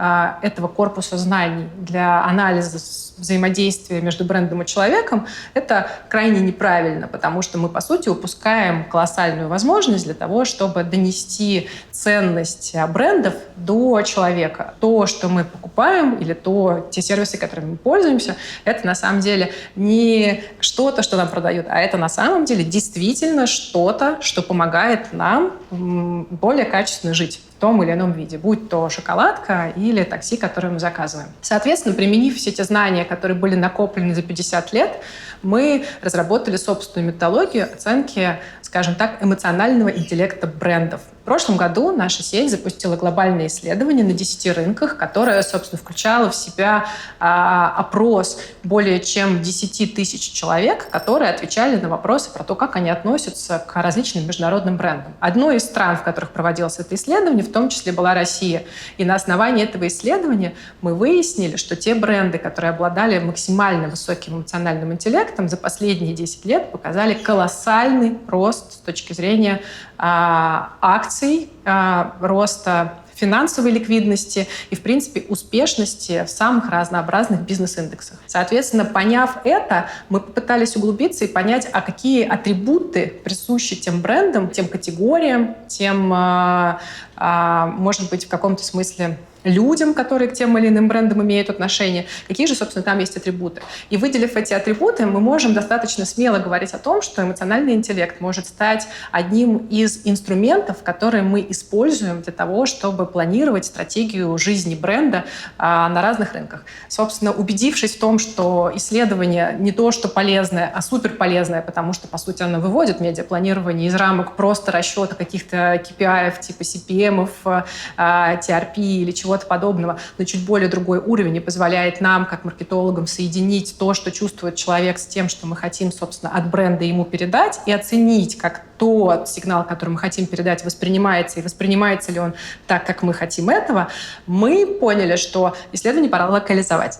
этого корпуса знаний для анализа взаимодействия между брендом и человеком — это крайне неправильно, потому что мы, по сути, упускаем колоссальную возможность для того, чтобы донести ценность брендов до человека. То, что мы покупаем, или те сервисы, которыми мы пользуемся, это на самом деле не что-то, что нам продают, а это на самом деле действительно что-то, что помогает нам более качественно жить в том или ином виде, будь то шоколадка или такси, которое мы заказываем. Соответственно, применив все те знания, которые были накоплены за 50 лет, мы разработали собственную методологию оценки, скажем так, эмоционального интеллекта брендов. В прошлом году наша сеть запустила глобальное исследование на 10 рынках, которое, собственно, включало в себя опрос более чем 10 тысяч человек, которые отвечали на вопросы про то, как они относятся к различным международным брендам. Одной из стран, в которых проводилось это исследование, в том числе была Россия. И на основании этого исследования мы выяснили, что те бренды, которые обладали максимально высоким эмоциональным интеллектом, за последние 10 лет показали колоссальный рост с точки зрения акций, роста финансовой ликвидности и, в принципе, успешности в самых разнообразных бизнес-индексах. Соответственно, поняв это, мы попытались углубиться и понять, а какие атрибуты присущи тем брендам, тем категориям, тем, может быть, в каком-то смысле людям, которые к тем или иным брендам имеют отношение, какие же, собственно, там есть атрибуты. И выделив эти атрибуты, мы можем достаточно смело говорить о том, что эмоциональный интеллект может стать одним из инструментов, которые мы используем для того, чтобы планировать стратегию жизни бренда на разных рынках. Собственно, убедившись в том, что исследование не то, что полезное, а суперполезное, потому что, по сути, оно выводит медиапланирование из рамок просто расчета каких-то KPI типа CPM, TRP или чего-то подобного на чуть более другой уровень и позволяет нам, как маркетологам, соединить то, что чувствует человек, с тем, что мы хотим, собственно, от бренда ему передать, и оценить, как тот сигнал, который мы хотим передать, воспринимается, и воспринимается ли он так, как мы хотим этого, мы поняли, что исследование пора локализовать.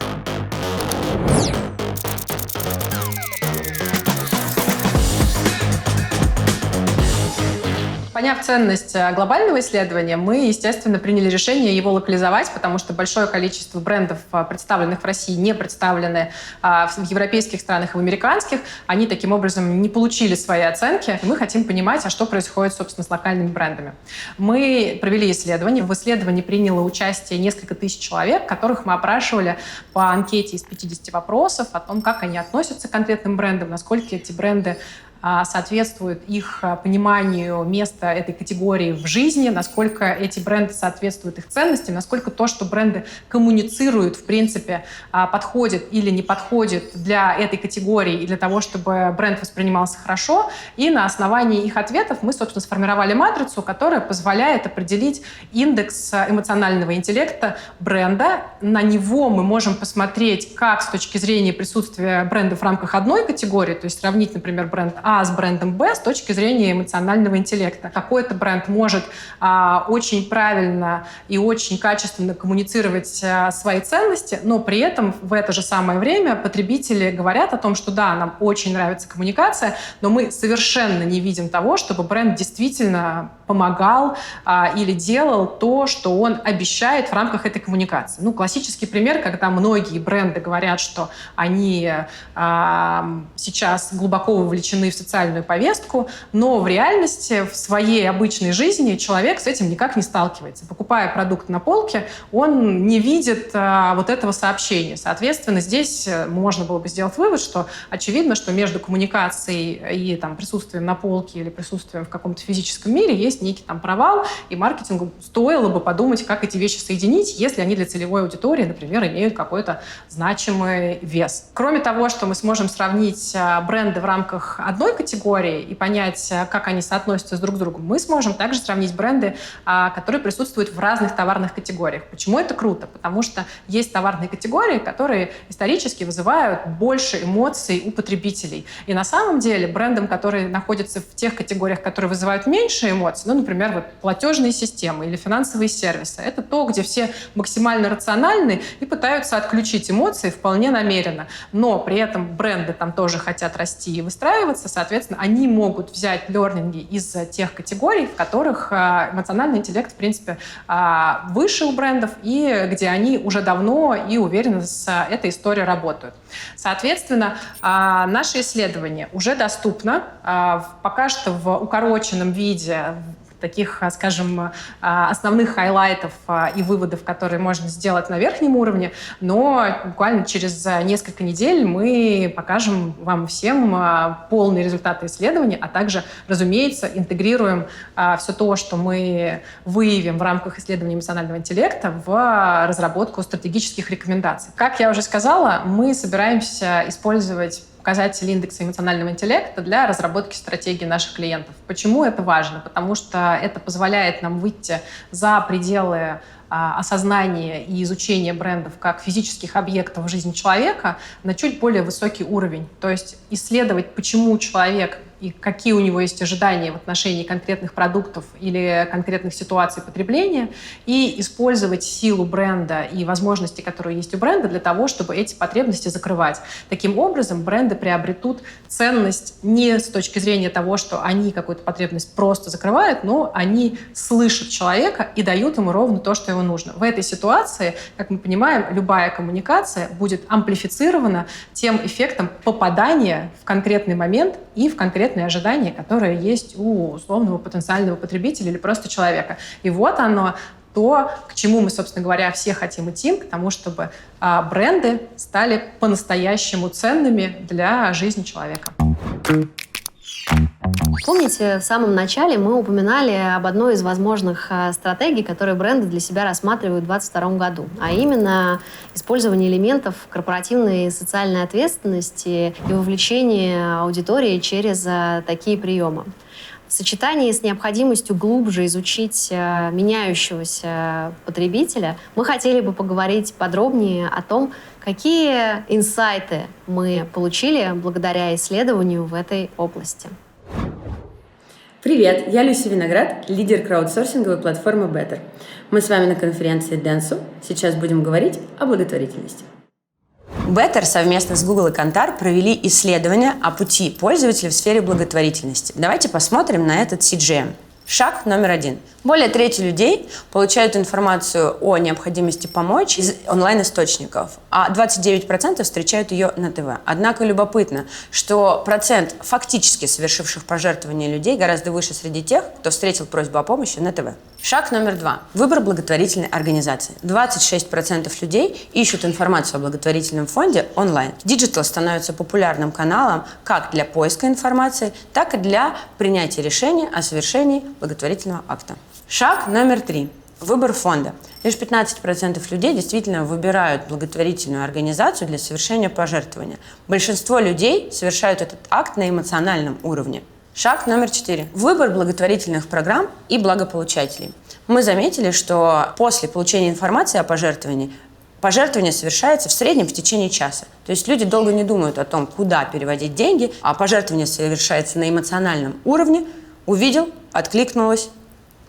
Поняв ценность глобального исследования, мы, естественно, приняли решение его локализовать, потому что большое количество брендов, представленных в России, не представлены в европейских странах и в американских. Они таким образом не получили свои оценки. И мы хотим понимать, а что происходит, собственно, с локальными брендами. Мы провели исследование. В исследовании приняло участие несколько тысяч человек, которых мы опрашивали по анкете из 50 вопросов о том, как они относятся к конкретным брендам, насколько эти бренды соответствует их пониманию места этой категории в жизни, насколько эти бренды соответствуют их ценностям, насколько то, что бренды коммуницируют, в принципе, подходит или не подходит для этой категории и для того, чтобы бренд воспринимался хорошо. И на основании их ответов мы, собственно, сформировали матрицу, которая позволяет определить индекс эмоционального интеллекта бренда. На него мы можем посмотреть, как с точки зрения присутствия бренда в рамках одной категории, то есть сравнить, например, бренд А с брендом Б с точки зрения эмоционального интеллекта. Какой-то бренд может очень правильно и очень качественно коммуницировать свои ценности, но при этом в это же самое время потребители говорят о том, что да, нам очень нравится коммуникация, но мы совершенно не видим того, чтобы бренд действительно помогал или делал то, что он обещает в рамках этой коммуникации. Ну, классический пример, когда многие бренды говорят, что они сейчас глубоко вовлечены в социальную повестку, но в реальности, в своей обычной жизни человек с этим никак не сталкивается. Покупая продукт на полке, он не видит вот этого сообщения. Соответственно, здесь можно было бы сделать вывод, что очевидно, что между коммуникацией и там, присутствием на полке или присутствием в каком-то физическом мире есть некий там провал, и маркетингу стоило бы подумать, как эти вещи соединить, если они для целевой аудитории, например, имеют какой-то значимый вес. Кроме того, что мы сможем сравнить бренды в рамках одной категории и понять, как они соотносятся друг с другом, мы сможем также сравнить бренды, которые присутствуют в разных товарных категориях. Почему это круто? Потому что есть товарные категории, которые исторически вызывают больше эмоций у потребителей. И на самом деле брендам, которые находятся в тех категориях, которые вызывают меньше эмоций, например, вот платежные системы или финансовые сервисы, это то, где все максимально рациональны и пытаются отключить эмоции вполне намеренно. Но при этом бренды там тоже хотят расти и выстраиваться, соответственно, они могут взять лернинги из тех категорий, в которых эмоциональный интеллект, в принципе, выше у брендов и где они уже давно и уверенно с этой историей работают. Соответственно, наше исследование уже доступно, пока что в укороченном виде, таких, скажем, основных хайлайтов и выводов, которые можно сделать на верхнем уровне, но буквально через несколько недель мы покажем вам всем полные результаты исследования, а также, разумеется, интегрируем все то, что мы выявим в рамках исследования эмоционального интеллекта, в разработку стратегических рекомендаций. Как я уже сказала, мы собираемся использовать показатели индекса эмоционального интеллекта для разработки стратегии наших клиентов. Почему это важно? Потому что это позволяет нам выйти за пределы осознания и изучения брендов как физических объектов в жизни человека на чуть более высокий уровень. То есть исследовать, почему человек и какие у него есть ожидания в отношении конкретных продуктов или конкретных ситуаций потребления, и использовать силу бренда и возможности, которые есть у бренда, для того, чтобы эти потребности закрывать. Таким образом, бренды приобретут ценность не с точки зрения того, что они какую-то потребность просто закрывают, но они слышат человека и дают ему ровно то, что ему нужно. В этой ситуации, как мы понимаем, любая коммуникация будет амплифицирована тем эффектом попадания в конкретный момент и в конкретные ожидания, которые есть у условного потенциального потребителя или просто человека. И вот оно, то, к чему мы, собственно говоря, все хотим идти, к тому, чтобы бренды стали по-настоящему ценными для жизни человека. Помните, в самом начале мы упоминали об одной из возможных стратегий, которые бренды для себя рассматривают в 2022 году, а именно использование элементов корпоративной и социальной ответственности и вовлечение аудитории через такие приемы. В сочетании с необходимостью глубже изучить меняющегося потребителя, мы хотели бы поговорить подробнее о том, какие инсайты мы получили благодаря исследованию в этой области. Привет, я Люся Виноград, лидер краудсорсинговой платформы Better. Мы с вами на конференции Dentsu. Сейчас будем говорить о благотворительности. Better совместно с Google и Kantar провели исследование о пути пользователя в сфере благотворительности. Давайте посмотрим на этот CGM. Шаг номер 1. Более трети людей получают информацию о необходимости помочь из онлайн-источников, а 29% встречают ее на ТВ. Однако любопытно, что процент фактически совершивших пожертвования людей гораздо выше среди тех, кто встретил просьбу о помощи на ТВ. Шаг номер 2. Выбор благотворительной организации. 26% людей ищут информацию о благотворительном фонде онлайн. Диджитал становится популярным каналом как для поиска информации, так и для принятия решения о совершении благотворительного акта. Шаг номер 3. Выбор фонда. Лишь 15% людей действительно выбирают благотворительную организацию для совершения пожертвования. Большинство людей совершают этот акт на эмоциональном уровне. Шаг номер 4. Выбор благотворительных программ и благополучателей. Мы заметили, что после получения информации о пожертвовании пожертвование совершается в среднем в течение часа. То есть люди долго не думают о том, куда переводить деньги, а пожертвование совершается на эмоциональном уровне. Увидел, откликнулось,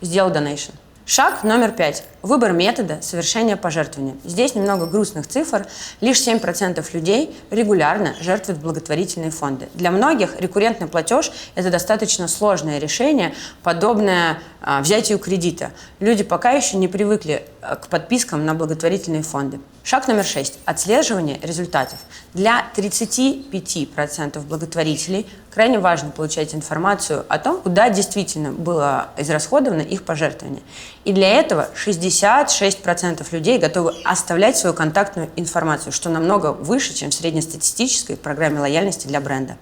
сделал донейшн. Шаг номер 5. Выбор метода совершения пожертвования. Здесь немного грустных цифр. Лишь 7% людей регулярно жертвуют в благотворительные фонды. Для многих рекуррентный платеж – это достаточно сложное решение, подобное взятию кредита. Люди пока еще не привыкли к подпискам на благотворительные фонды. Шаг номер 6. Отслеживание результатов. Для 35% благотворителей крайне важно получать информацию о том, куда действительно было израсходовано их пожертвование. И для этого 66% людей готовы оставлять свою контактную информацию, что намного выше, чем в среднестатистической программе лояльности для бренда.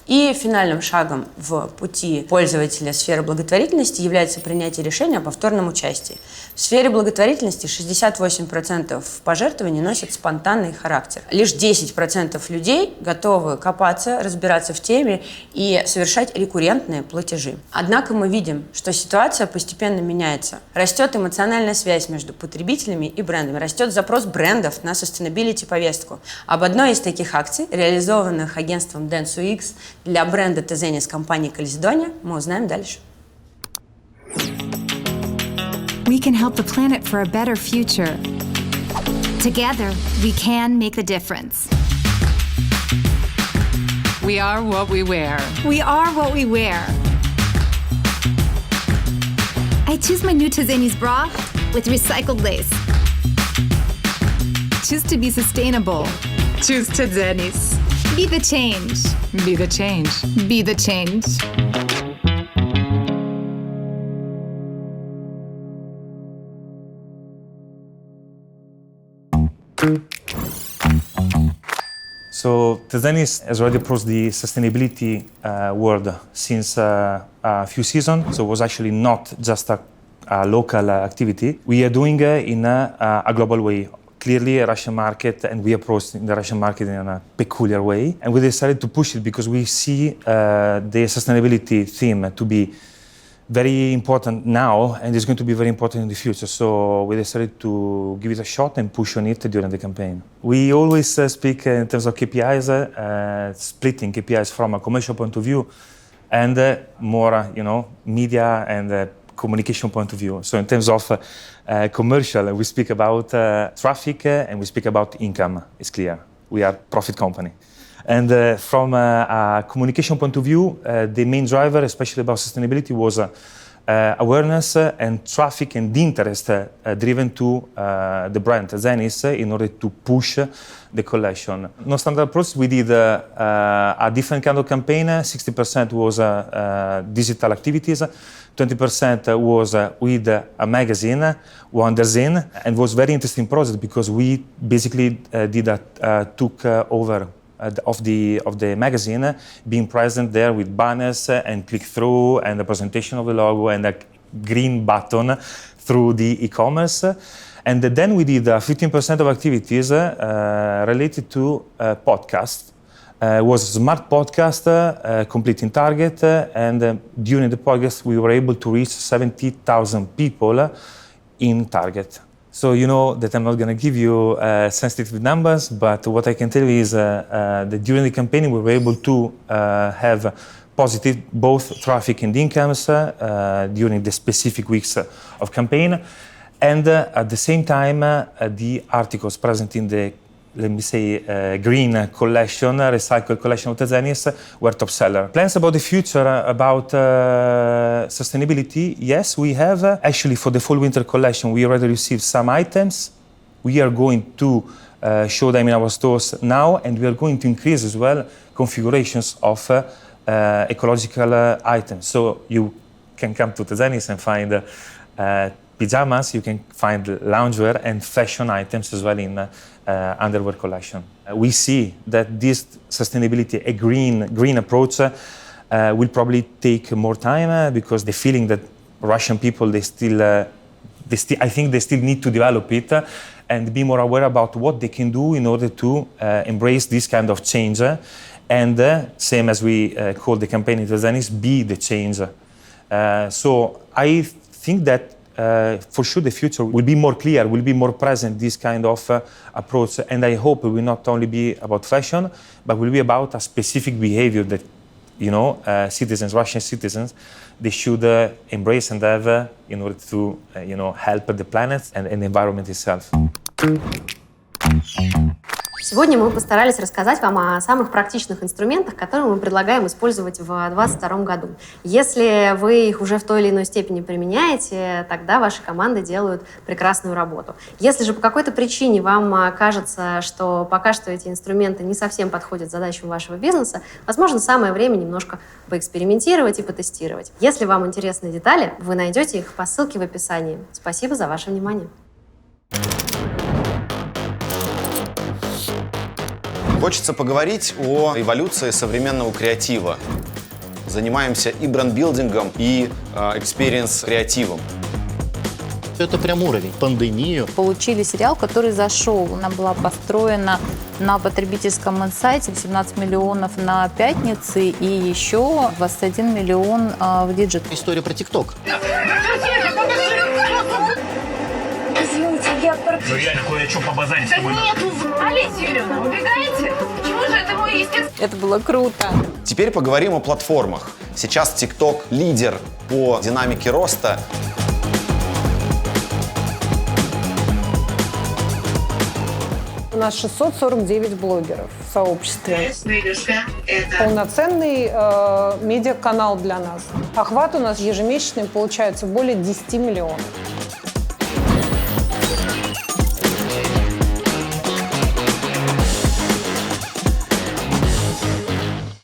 И финальным шагом в пути пользователя сферы благотворительности является принятие решения о повторном участии. В сфере благотворительности 68% пожертвований носят спонтанный характер. Лишь 10% людей готовы копаться, разбираться в теме и совершать рекуррентные платежи. Однако мы видим, что ситуация постепенно меняется. Растет эмоциональная связь между потребителями и брендами, растет запрос брендов на sustainability-повестку. Об одной из таких акций, реализованных агентством DanceUX для бренда Tezenis компании Calzedonia, мы узнаем дальше. We can help the planet for a better future. Together, we can make the difference. We are what we wear. We are what we wear. I choose my new Tezenis bra with recycled lace. Choose to be sustainable. Choose Tezenis. Be the change. Be the change. Be the change. So Tezenis has already approached the sustainability world since a few seasons. So it was actually not just a local activity. We are doing in a global way. Clearly a Russian market, and we approached the Russian market in a peculiar way. And we decided to push it because we see the sustainability theme to be very important now, and it's going to be very important in the future. So we decided to give it a shot and push on it during the campaign. We always speak in terms of KPIs, splitting KPIs from a commercial point of view and more, media and communication point of view. So in terms of commercial, we speak about traffic and we speak about income. It's clear. We are a profit company. And from a communication point of view, the main driver, especially about sustainability, was awareness and traffic and interest driven to the brand Tezenis in order to push the collection. No standard approach, we did a different kind of campaign. 60% was digital activities, 20% was with a magazine, Wonderzine, and was very interesting process because we basically took over of the magazine, being present there with banners and click-through and the presentation of the logo and a green button through the e-commerce. And then we did 15% of activities related to podcast. Was smart podcast, completing target, and during the podcast we were able to reach 70,000 people in target. So you know that I'm not going to give you sensitive numbers, but what I can tell you is that during the campaign we were able to have positive both traffic and incomes during the specific weeks of campaign, and at the same time the articles present in the, let me say, green collection, recycled collection of Tezenis were top seller. Plans about the future, about sustainability, yes, we have. Actually, for the fall-winter collection, we already received some items. We are going to show them in our stores now, and we are going to increase as well configurations of ecological items. So you can come to Tezenis and find pajamas, you can find loungewear and fashion items as well in underwear collection. We see that this sustainability, a green approach, will probably take more time because the feeling that Russian people, I think they still need to develop it and be more aware about what they can do in order to embrace this kind of change. And same as we call the campaign in Tezenis, be the change. So I think that for sure the future will be more clear, will be more present, this kind of approach. And I hope it will not only be about fashion, but will be about a specific behavior that, Russian citizens, they should embrace and have in order to, help the planet and the environment itself. Сегодня мы постарались рассказать вам о самых практичных инструментах, которые мы предлагаем использовать в 2022 году. Если вы их уже в той или иной степени применяете, тогда ваши команды делают прекрасную работу. Если же по какой-то причине вам кажется, что пока что эти инструменты не совсем подходят задачам вашего бизнеса, возможно, самое время немножко поэкспериментировать и потестировать. Если вам интересны детали, вы найдете их по ссылке в описании. Спасибо за ваше внимание. Хочется поговорить о эволюции современного креатива. Занимаемся и бренд-билдингом, и экспириенс-креативом. Это прям уровень. Пандемию. Получили сериал, который зашел. Она была построена на потребительском инсайте. 17 миллионов на пятницы и еще 21 миллион в диджитал. История про ТикТок. Извините, я... Ну реально кое-что побазарить. Да нет, Олеся Юрьевна, убегаете? Почему же это мой естественный... Это было круто. Теперь поговорим о платформах. Сейчас TikTok лидер по динамике роста. У нас 649 блогеров в сообществе. Полноценный медиаканал для нас. Охват у нас ежемесячный получается более 10 миллионов.